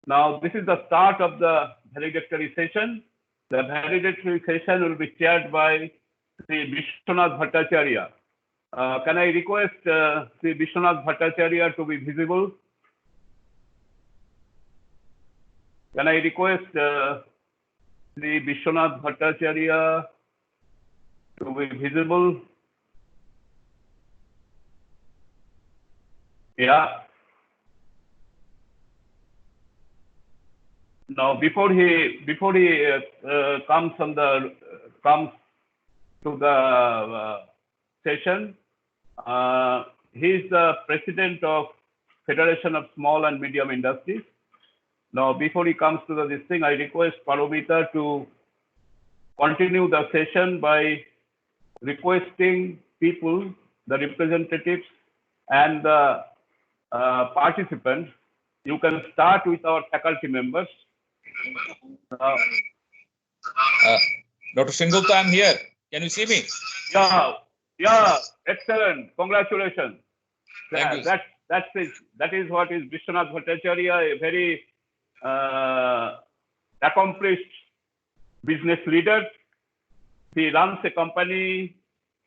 Now, this is the start of the valedictory session. The valedictory session will be chaired by Sri Vishwanath Bhattacharya. Can I request Sri Vishwanath Bhattacharya to be visible? Can I request Sri Vishwanath Bhattacharya to be visible? Yeah. Now, before he comes to the session, he is the president of Federation of Small and Medium Industries. Now, before he comes to this thing, I request Paromita to continue the session by requesting people, the representatives, and the participants. You can start with our faculty members. Dr. Singupta, I'm here. Can you see me? Yeah, excellent. Congratulations. Thank you. That is what is Vishwanath Bhattacharya, a very accomplished business leader. He runs a company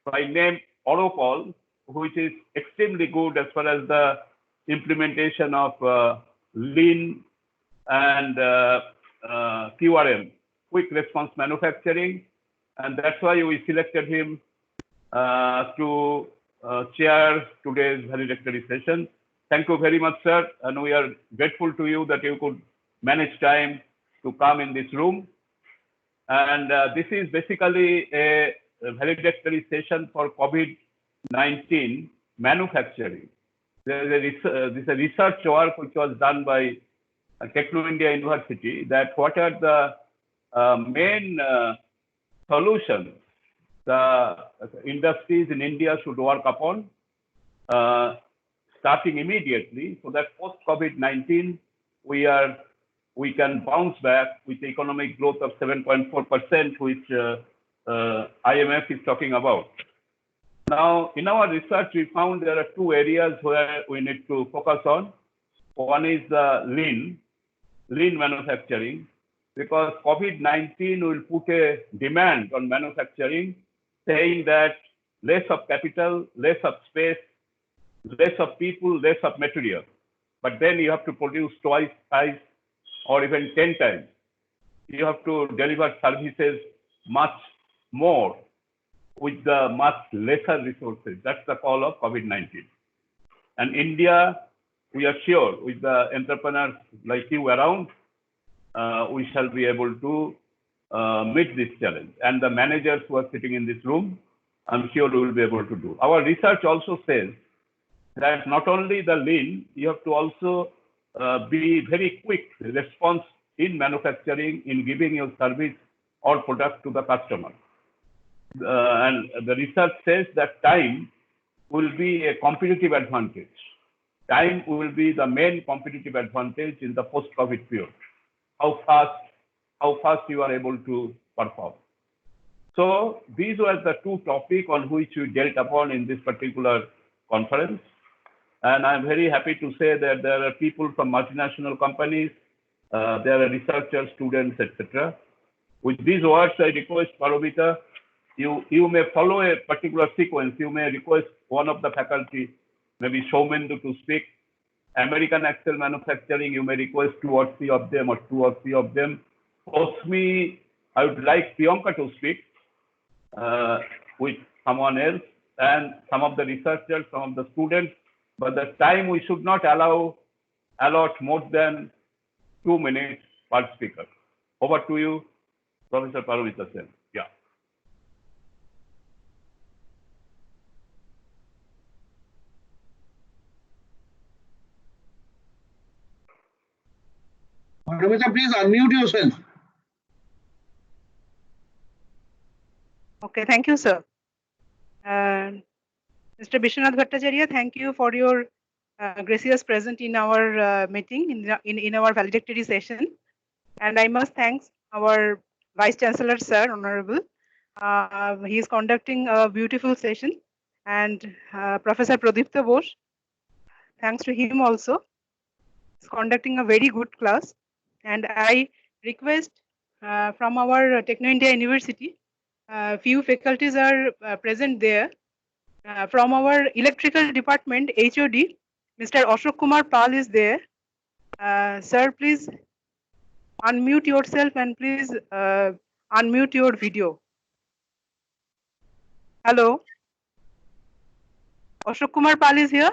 by name Orocol, which is extremely good as far as the implementation of lean and QRM, quick response manufacturing, and that's why we selected him to chair today's valedictory session. Thank you very much, sir, and we are grateful to you that you could manage time to come in this room. And this is basically a valedictory session for COVID-19 manufacturing. There is a research work which was done by Techno India University, that what are the main solutions the industries in India should work upon starting immediately, so that post COVID-19 we can bounce back with economic growth of 7.4%, which IMF is talking about. Now, in our research, we found there are two areas where we need to focus on. One is lean manufacturing, because COVID-19 will put a demand on manufacturing, saying that less of capital, less of space, less of people, less of material. But then you have to produce twice, thrice, or even 10 times. You have to deliver services much more with the much lesser resources. That's the call of COVID-19. And India, we are sure, with the entrepreneurs like you around, we shall be able to meet this challenge. And the managers who are sitting in this room, I'm sure we will be able to do. Our research also says that not only the lean, you have to also be very quick response in manufacturing, in giving your service or product to the customer. And the research says that time will be a competitive advantage. Time will be the main competitive advantage in the post-COVID period. How fast you are able to perform. So these were the two topics on which we dealt upon in this particular conference. And I'm very happy to say that there are people from multinational companies, there are researchers, students, etc. With these words, I request Paromita, you may follow a particular sequence. You may request one of the faculty, maybe Showmendu, to speak. American Axle Manufacturing, you may request 2 or 3 of them, or 2 or 3 of them. Post me, I would like Priyanka to speak with someone else, and some of the researchers, some of the students. But the time we should not allot more than 2 minutes per speaker. Over to you, Professor Paromita Sen. Yeah. Paromita, please unmute yourself. Okay, thank you, sir. Mr. Vishwanath Bhattacharya, thank you for your gracious presence in our meeting, in our valedictory session. And I must thank our Vice Chancellor, Sir, Honorable. He is conducting a beautiful session. And Professor Pradipta Bose, thanks to him also, is conducting a very good class. and I request from our Techno India University, few faculties are present there. From our electrical department, HOD, Mr. Ashok Kumar Pal is there. Sir, please unmute yourself and please unmute your video. Hello. Ashok Kumar Pal is here.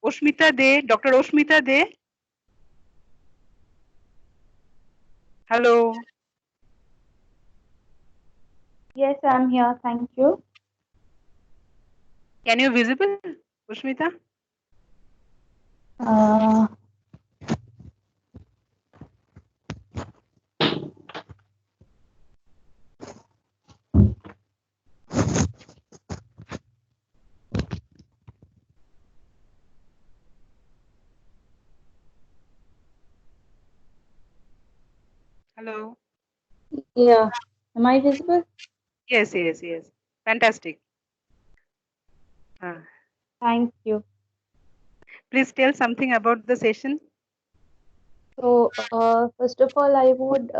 Oshmita De, Dr. Oshmita De. Hello. Yes, I'm here. Thank you. Can you visible, Oshmita? Uh, Hello. yeah. Am I visible? Yes, yes, yes. Fantastic. Thank you. Please tell something about the session. So, first of all, I would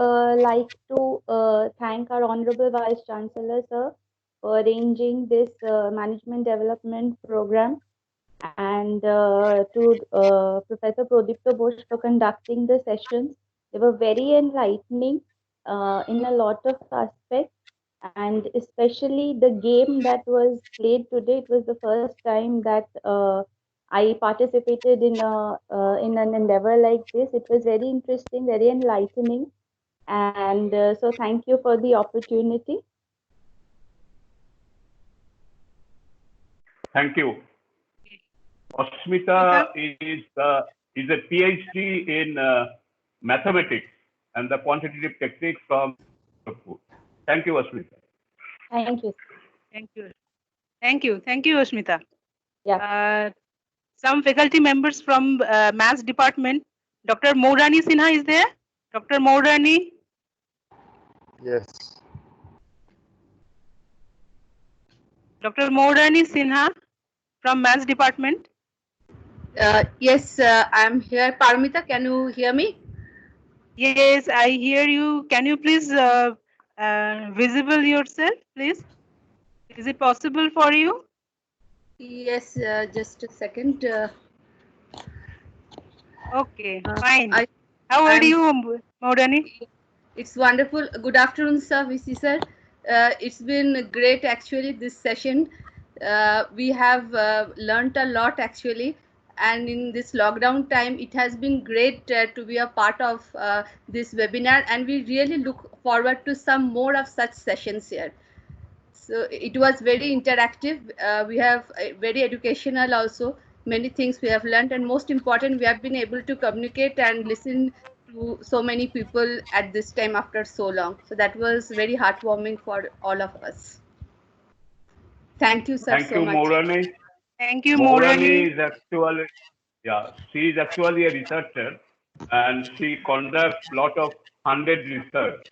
like to thank our Honorable Vice Chancellor, sir, for arranging this management development program, and to Professor Prodipto Bush for conducting the sessions. They were very enlightening in a lot of aspects, and especially the game that was played today. It was the first time that I participated in an endeavor like this. It was very interesting, very enlightening, and so thank you for the opportunity. Thank you. Ashmita is a PhD in mathematics and the quantitative techniques from. Thank you, Ashmita. Thank you. Thank you. Thank you. Thank you, Ashmita. Yeah. Some faculty members from Maths department. Dr. Mourani Sinha is there? Dr. Mourani? Yes. Dr. Mourani Sinha from Maths department. Yes, I'm here. Parmita, can you hear me? Yes, I hear you. Can you please visible yourself, please? Is it possible for you? Yes, just a second. Okay, fine. How are you, Mourani? It's wonderful. Good afternoon, sir, VC sir. It's been great actually, this session. We have learnt a lot actually. And in this lockdown time, it has been great to be a part of this webinar. And we really look forward to some more of such sessions here. So it was very interactive. We have very educational also. Many things we have learned, and most important, we have been able to communicate and listen to so many people at this time after so long. So that was very heartwarming for all of us. Thank you, sir, Thank so you, much. Mourani. Thank you, Mourani is actually, she is actually a researcher, and she conducts lot of funded research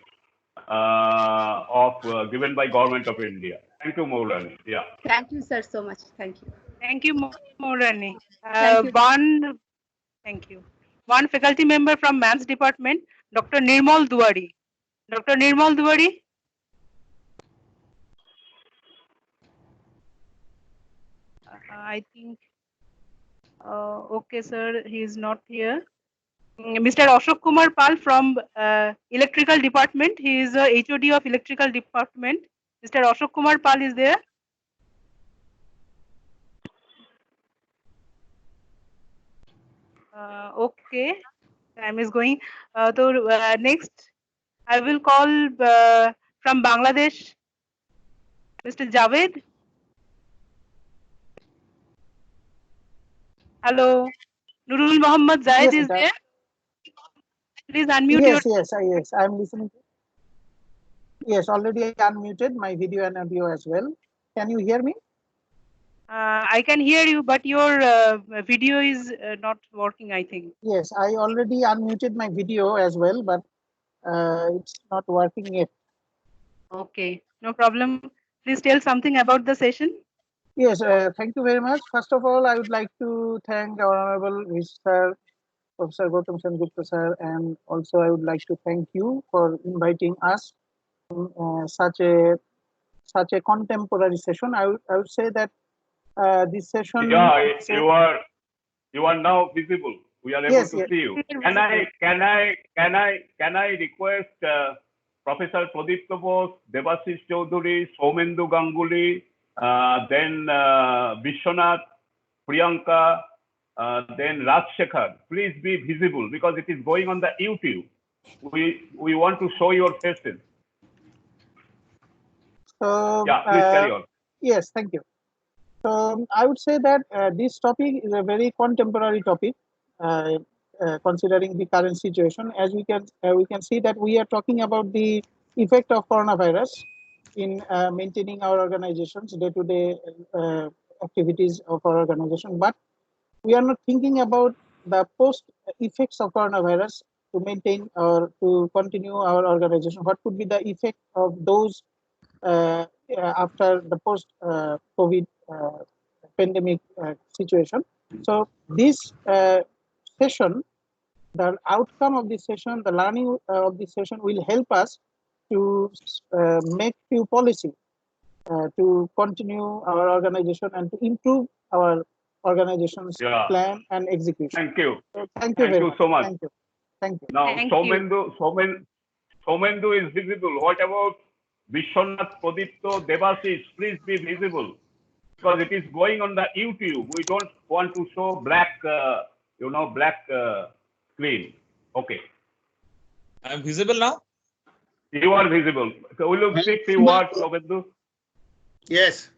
given by Government of India. Thank you, Mourani. Yeah. Thank you, sir, so much. Thank you. Thank you, Mourani. Thank you. Thank you. One faculty member from Maths department, Dr. Nirmal Duwari. Dr. Nirmal Duwari. I think, okay, sir, he is not here. Mr. Ashok Kumar Pal from electrical department. He is a HOD of electrical department. Mr. Ashok Kumar Pal is there. Okay, time is going. So next, I will call from Bangladesh, Mr. Javed. Hello, Nurul Muhammad Zaid is there. Please unmute your. Yes, I'm listening. Yes, already unmuted my video and audio as well. Can you hear me? I can hear you, but your video is not working, I think. Yes, I already unmuted my video as well, but it's not working yet. Okay, no problem. Please tell something about the session. Yes, thank you very much. First of all, I would like to thank our Honorable Mr. Professor Gautam Gupta sir, and also I would like to thank you for inviting us in such a contemporary session. I would say that this session. Yeah, you are now visible. We are able Yes, to yes. see you. Can I request Professor Pradipta Bose, Debashish Chaudhary, Somendu Ganguly, then Vishwanath, Priyanka, then Raj Shekhar. Please be visible because it is going on the YouTube. We want to show your faces. So, Yeah, please carry on. yes, thank you. So I would say that this topic is a very contemporary topic, considering the current situation. As we can see that we are talking about the effect of coronavirus in maintaining our organizations, day-to-day activities of our organization. But we are not thinking about the post effects of coronavirus to maintain or to continue our organization. What could be the effect of those after the post COVID pandemic situation? So this session, the outcome of this session, the learning of this session will help us to make few policy to continue our organization and to improve our organization's plan and execution. Thank you. So thank you very much. So much. Thank you. Thank you. Now, Thank you. Somendu is visible. What about Vishwanath, Pradipta, Debashish? Please be visible because it is going on the YouTube. We don't want to show black, black screen. Okay. I'm visible now? You are visible. So will you speak few words, Somendu? Yes.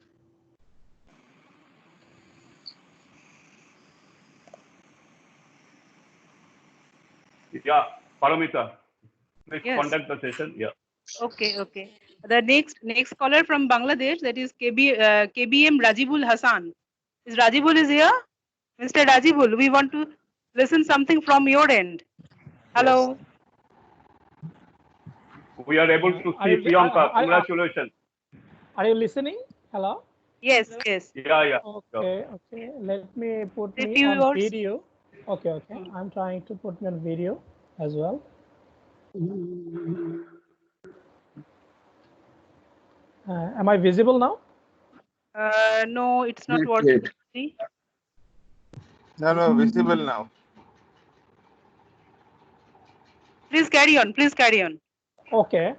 Yeah, Paramita, please Yes. conduct the session. Yeah. Okay. The next caller from Bangladesh, that is KBM Rajibul Hassan. Is Rajibul is here? Mr. Rajibul, we want to listen something from your end. Hello. We are able to see Priyanka. Congratulations. Are you listening? Hello? Yes. Yeah. Okay. Let me put A me few on words. video. Okay. I'm trying to put me on video as well. Am I visible now? No, it's not Not working. yet. No, visible now. Please carry on. Okay.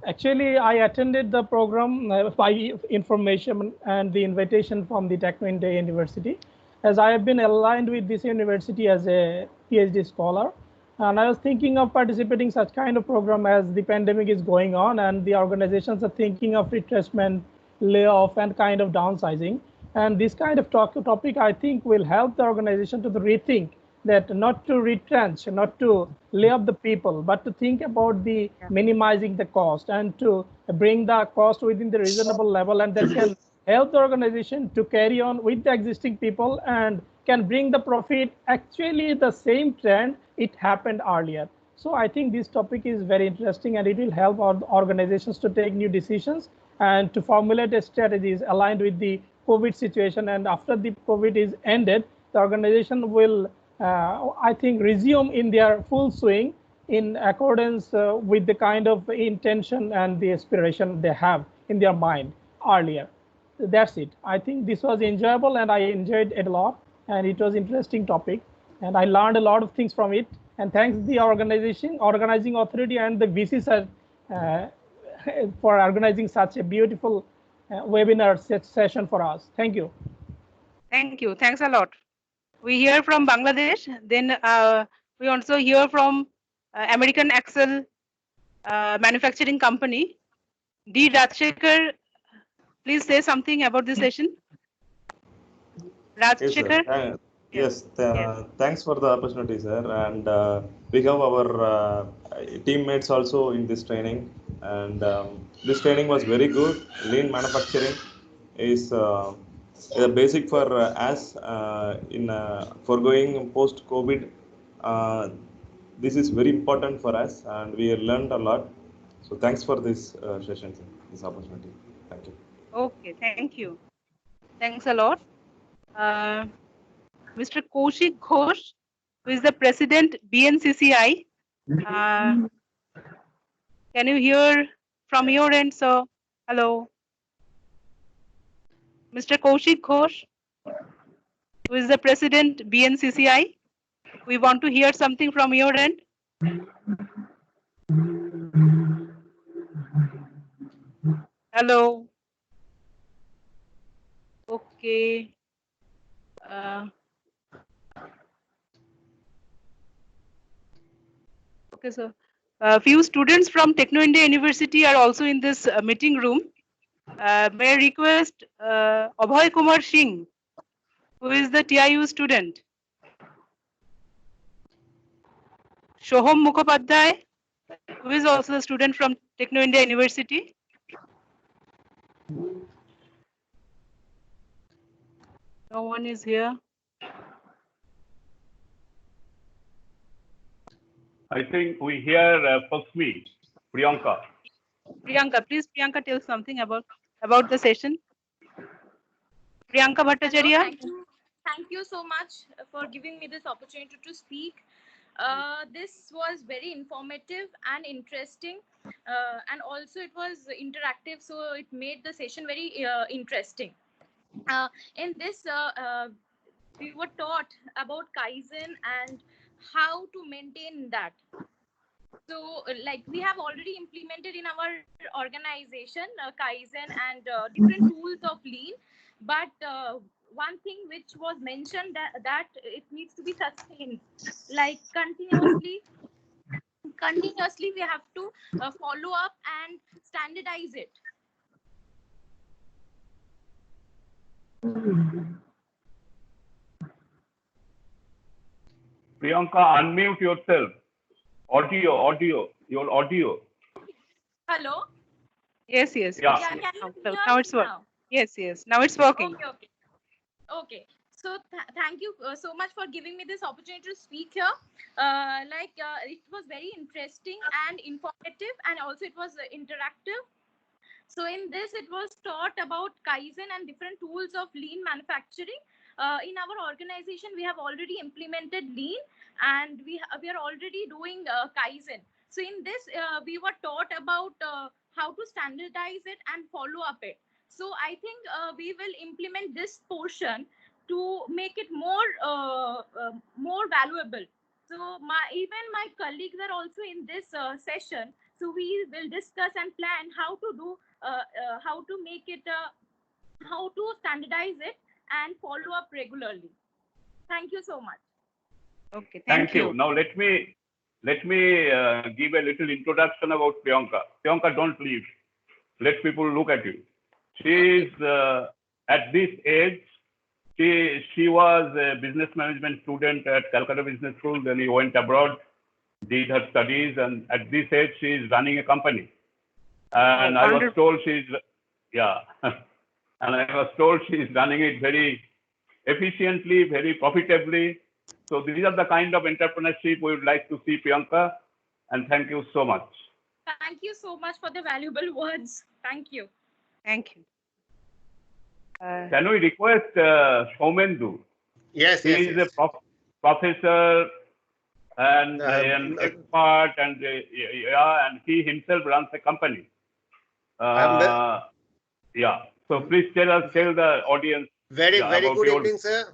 Actually, I attended the program by information and the invitation from the Techno India University, as I have been aligned with this university as a PhD scholar. And I was thinking of participating such kind of program as the pandemic is going on and the organizations are thinking of retrenchment, layoff, and kind of downsizing. And this kind of topic, I think, will help the organization to rethink that not to retrench, not to lay off the people, but to think about the minimizing the cost and to bring the cost within the reasonable level, and that can help the organization to carry on with the existing people and can bring the profit actually the same trend it happened earlier. So I think this topic is very interesting and it will help our organizations to take new decisions and to formulate strategies aligned with the COVID situation. And after the COVID is ended, the organization will I think resume in their full swing in accordance with the kind of intention and the aspiration they have in their mind earlier. That's it. I think this was enjoyable and I enjoyed it a lot, and it was interesting topic and I learned a lot of things from it. And thanks the organizing authority and the VC sir for organizing such a beautiful webinar session for us. Thank you. Thank you. Thanks a lot. We hear from Bangladesh. Then we also hear from American Axle Manufacturing Company. D. Rajshekhar, please say something about this session. Rajshekhar? Yes, thanks for the opportunity, sir. And we have our teammates also in this training. And this training was very good. Lean manufacturing is a basic for us in foregoing post-COVID. This is very important for us, and we learned a lot. So thanks for this session, sir, this opportunity. Thank you. Okay, thank you. Thanks a lot. Mr. Kaushik Ghosh, who is the President BNCCI. Can you hear from your end, sir? Hello. Mr. Kaushik Ghosh, who is the President BNCCI. We want to hear something from your end. Hello. Okay. Okay, sir. A few students from Techno India University are also in this meeting room. May I request Abhay Kumar Singh, who is the TIU student. Shoham Mukhopadhyay, who is also a student from Techno India University. No one is here. I think we hear first me, Priyanka. Priyanka, please, Priyanka, tell something about the session. Priyanka Bhattacharya. Hello, thank you so much for giving me this opportunity to speak. This was very informative and interesting, and also it was interactive, so it made the session very interesting. In this, we were taught about Kaizen and how to maintain that. So, like we have already implemented in our organization Kaizen and different tools of Lean, but one thing which was mentioned that it needs to be sustained, like continuously we have to follow up and standardize it. Priyanka, unmute yourself. Audio, your audio. Hello? Yes, yes. Yeah. Can you hear Now me it's working. now? Yes, yes. Now it's working. Okay. So thank you so much for giving me this opportunity to speak here. It was very interesting and informative, and also it was interactive. So in this, it was taught about Kaizen and different tools of Lean manufacturing. In our organization, we have already implemented Lean, and we are already doing Kaizen. So in this, we were taught about how to standardize it and follow up it. So I think we will implement this portion to make it more valuable. So even my colleagues are also in this session. So we will discuss and plan how to do, how to make it, how to standardize it and follow up regularly. Thank you so much. Okay, Thank you. Now let me give a little introduction about Priyanka. Priyanka, don't leave. Let people look at you. She is at this age. She was a business management student at Calcutta Business School. Then he went abroad, did her studies, and at this age she is running a company. And I was told she's and I was told she is running it very efficiently, very profitably. So these are the kind of entrepreneurship we would like to see, Priyanka. And thank you so much. Thank you so much for the valuable words. Thank you. Thank you. Can we request Somendu? Yes, he is a professor and an expert, and and he himself runs a company. So please tell the audience. Very good evening, sir.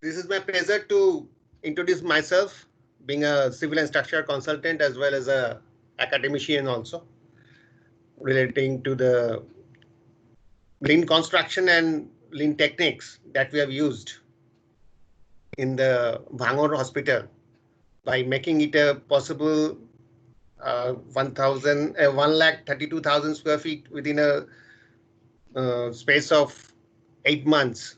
This is my pleasure to introduce myself, being a civil and structural consultant as well as a academician also, relating to the lean construction and lean techniques that we have used in the Bhangur hospital by making it a possible 1,32,000 square feet within a space of 8 months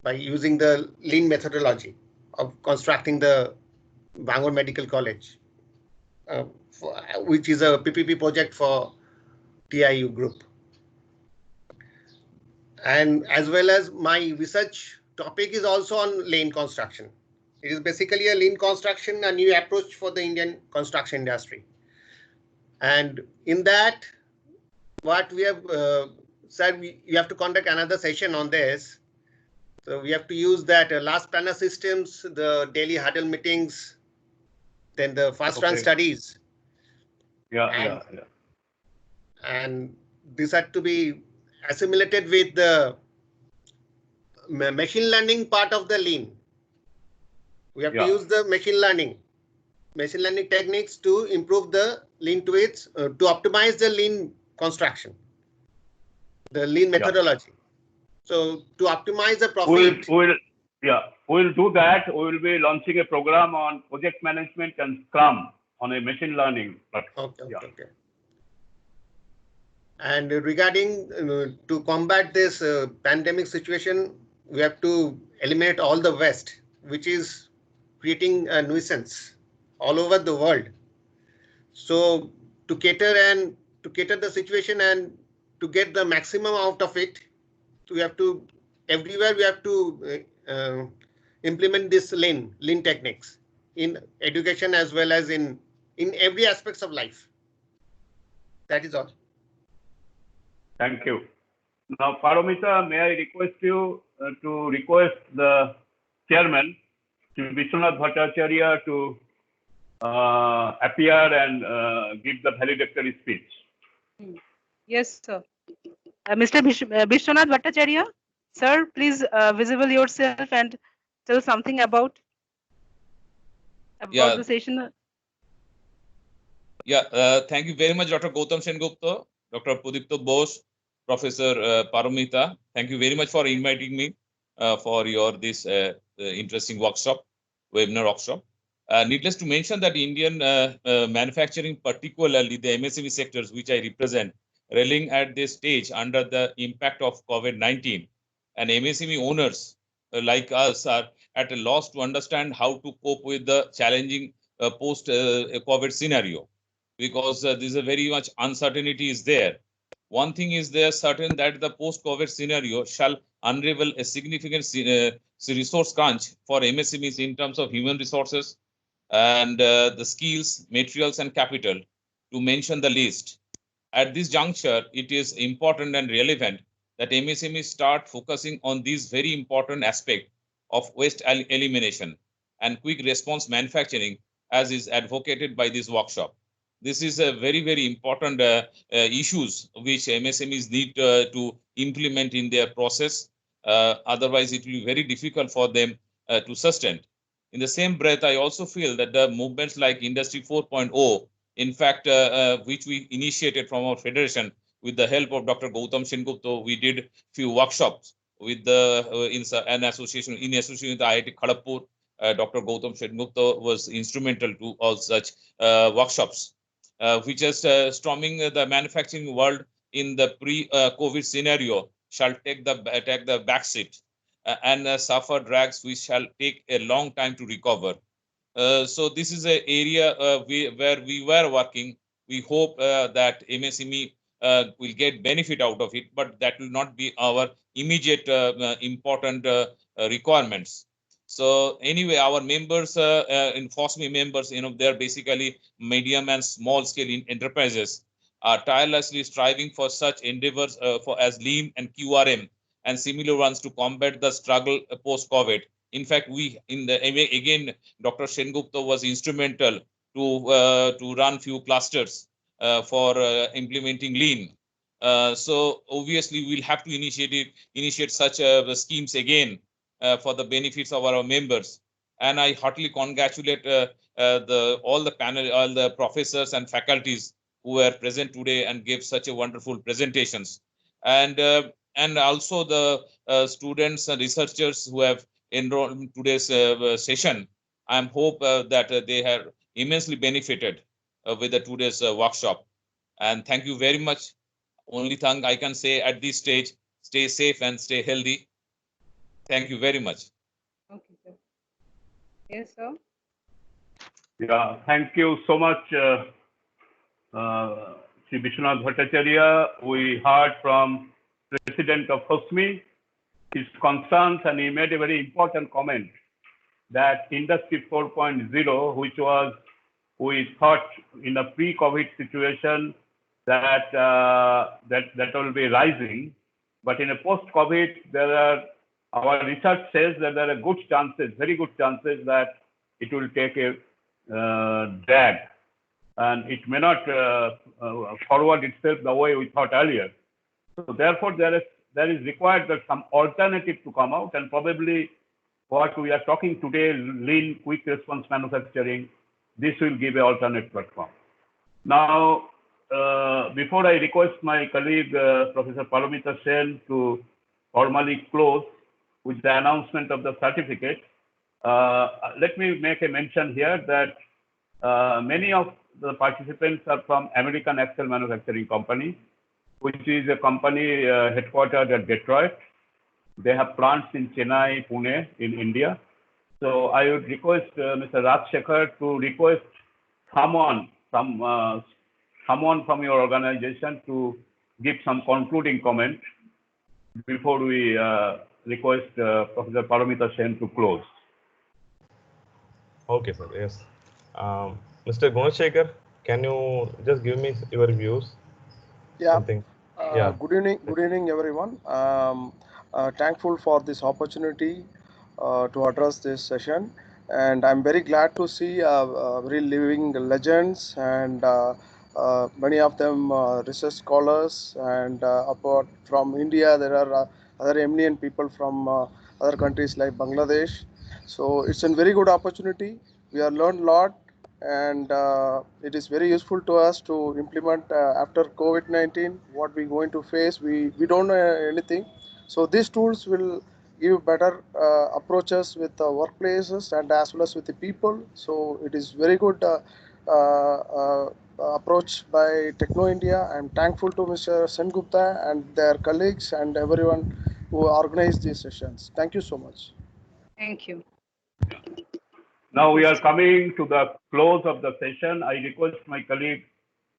by using the lean methodology of constructing the Bhangur Medical College, which is a PPP project for TIU group. And as well as my research topic is also on lean construction. It is basically a lean construction, a new approach for the Indian construction industry. And in that, what we have sir, you have to conduct another session on this. So we have to use that last planner systems, the daily huddle meetings, then the fast run studies. And this had to be assimilated with the machine learning part of the lean. We have to use the machine learning techniques to improve the lean tweets, to optimize the lean construction, the lean methodology. So to optimize the profit. We'll do that. We will be launching a program on project management and Scrum on a machine learning platform. Okay. And regarding to combat this pandemic situation, we have to eliminate all the waste, which is creating a nuisance all over the world. So to cater the situation and to get the maximum out of it, we have to everywhere we have to implement this lean techniques in education as well as in every aspects of life. That is all. Thank you. Now, Paramita, may I request you to request the chairman, Vishwanath Bhattacharya, to appear and give the valedictory speech. Yes, sir. Mr. Vishwanath Bhattacharya, sir, please visible yourself and tell something about the session. Thank you very much, Dr. Gautam Sengupta, Dr. Pudipta Bose, Professor Paramita. Thank you very much for inviting me for this interesting webinar workshop. Needless to mention that Indian manufacturing, particularly the MSME sectors which I represent, railing at this stage under the impact of COVID-19, and MSME owners like us are at a loss to understand how to cope with the challenging post-COVID scenario, because there's a very much uncertainty is there. One thing is there certain that the post-COVID scenario shall unravel a significant resource crunch for MSMEs in terms of human resources and the skills, materials, and capital, to mention the least. At this juncture, it is important and relevant that MSMEs start focusing on these very important aspects of waste elimination and quick response manufacturing, as is advocated by this workshop. This is a very, very important issues which MSMEs need to implement in their process. Otherwise, it will be very difficult for them to sustain. In the same breath, I also feel that the movements like Industry 4.0, in fact, which we initiated from our federation with the help of Dr. Gautam Sengupta, we did few workshops with the in association with the IIT Kharagpur. Dr. Gautam Sengupta was instrumental to all such workshops, which is storming the manufacturing world in the pre-COVID scenario shall take the back seat and suffer drags which shall take a long time to recover. So this is an area where we were working. We hope that MSME will get benefit out of it, but that will not be our immediate important requirements. So anyway, our members, in FOSME members, they're basically medium and small scale enterprises, are tirelessly striving for such endeavors for as lean and QRM and similar ones to combat the struggle post-COVID. In fact, again, Dr. Sengupta was instrumental to run few clusters for implementing lean. So obviously, we'll have to initiate such schemes again for the benefits of our members. And I heartily congratulate all the professors and faculties who were present today and gave such a wonderful presentations. And also the students and researchers who have enrolled in today's session. I hope that they have immensely benefited with today's workshop. And thank you very much. Only thing I can say at this stage, stay safe and stay healthy. Thank you very much. Okay, sir. Yes, sir. Yeah, thank you so much, Sri Vishwanath Bhattacharya. We heard from President of FOSME, his concerns, and he made a very important comment that Industry 4.0, which was, we thought in a pre-COVID situation, that that will be rising. But in a post-COVID, our research says that there are good chances, very good chances that it will take a drag, and it may not forward itself the way we thought earlier. So therefore, there is required that some alternative to come out, and probably what we are talking today, lean quick response manufacturing, this will give an alternate platform. Now, before I request my colleague, Professor Paromita Sen, to formally close with the announcement of the certificate, let me make a mention here that many of the participants are from American Axle Manufacturing Company, which is a company headquartered at Detroit. They have plants in Chennai, Pune, in India. So I would request Mr. Raj Shekhar to request someone from your organization to give some concluding comment before we request Professor Paromita Sen to close. Okay, sir. Yes. Mr. Gunashekhar, can you just give me your views? Yeah. Something. Yeah. Good evening, everyone. Thankful for this opportunity to address this session, and I'm very glad to see very living legends, and many of them research scholars, and apart from India, there are other eminent people from other countries like Bangladesh. So it's a very good opportunity. We have learned a lot, and it is very useful to us to implement after COVID-19 what we're going to face. We don't know anything, so these tools will give better approaches with the workplaces and as well as with the people. So it is very good approach by Techno India. I'm thankful to Mr. Sengupta and their colleagues and everyone who organized these sessions. Thank you so much. Thank you. Now we are coming to the close of the session. I request my colleague,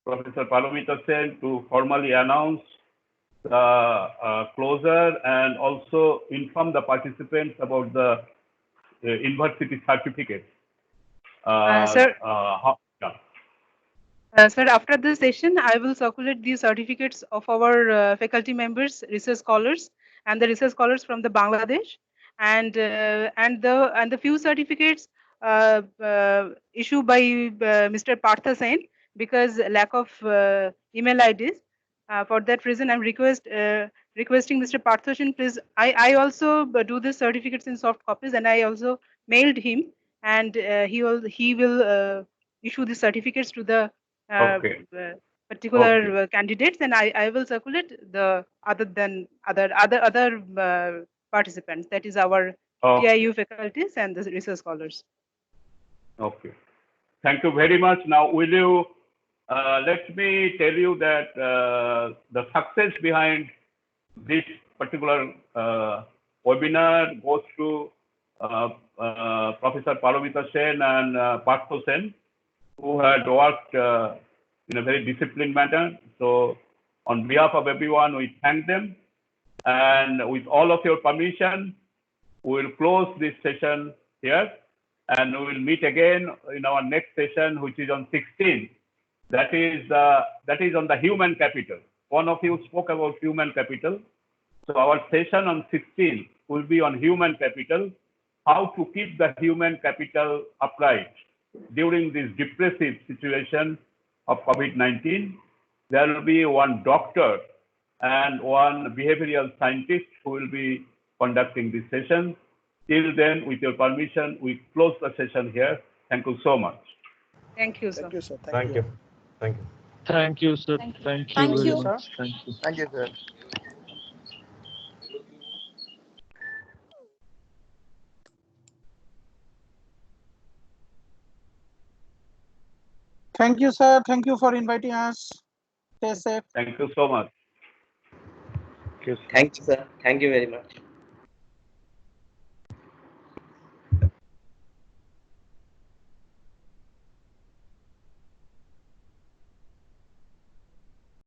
Professor Paromita Sen, to formally announce the closer and also inform the participants about the university certificate. Sir, sir, after this session, I will circulate the certificates of our faculty members, research scholars, and the research scholars from the Bangladesh, and the few certificates issued by Mr. Partha Sen, because lack of email IDs. For that reason, I'm requesting Mr. Partha Sen, please. I also do the certificates in soft copies, and I also mailed him, and he will issue the certificates to the particular candidates, and I will circulate the other participants. That is our TIU faculties and the research scholars. Okay. Thank you very much. Now, will you let me tell you that the success behind this particular webinar goes to Professor Paromita Sen and Partho Sen, who had worked in a very disciplined manner. So on behalf of everyone, we thank them. And with all of your permission, we will close this session here, and we will meet again in our next session, which is on 16th. That is on the human capital. One of you spoke about human capital. So our session on 16th will be on human capital, how to keep the human capital upright during this depressive situation of COVID-19. There will be one doctor and one behavioral scientist who will be conducting this session. Till then, with your permission, we close the session here. Thank you so much. Thank you, sir. Thank you, sir. Thank you. Thank you. Thank you, sir. Thank you very much. Thank you. Thank you, sir. Thank you, sir. Thank you for inviting us. Stay safe. Thank you so much. Thank you, sir. Thank you very much.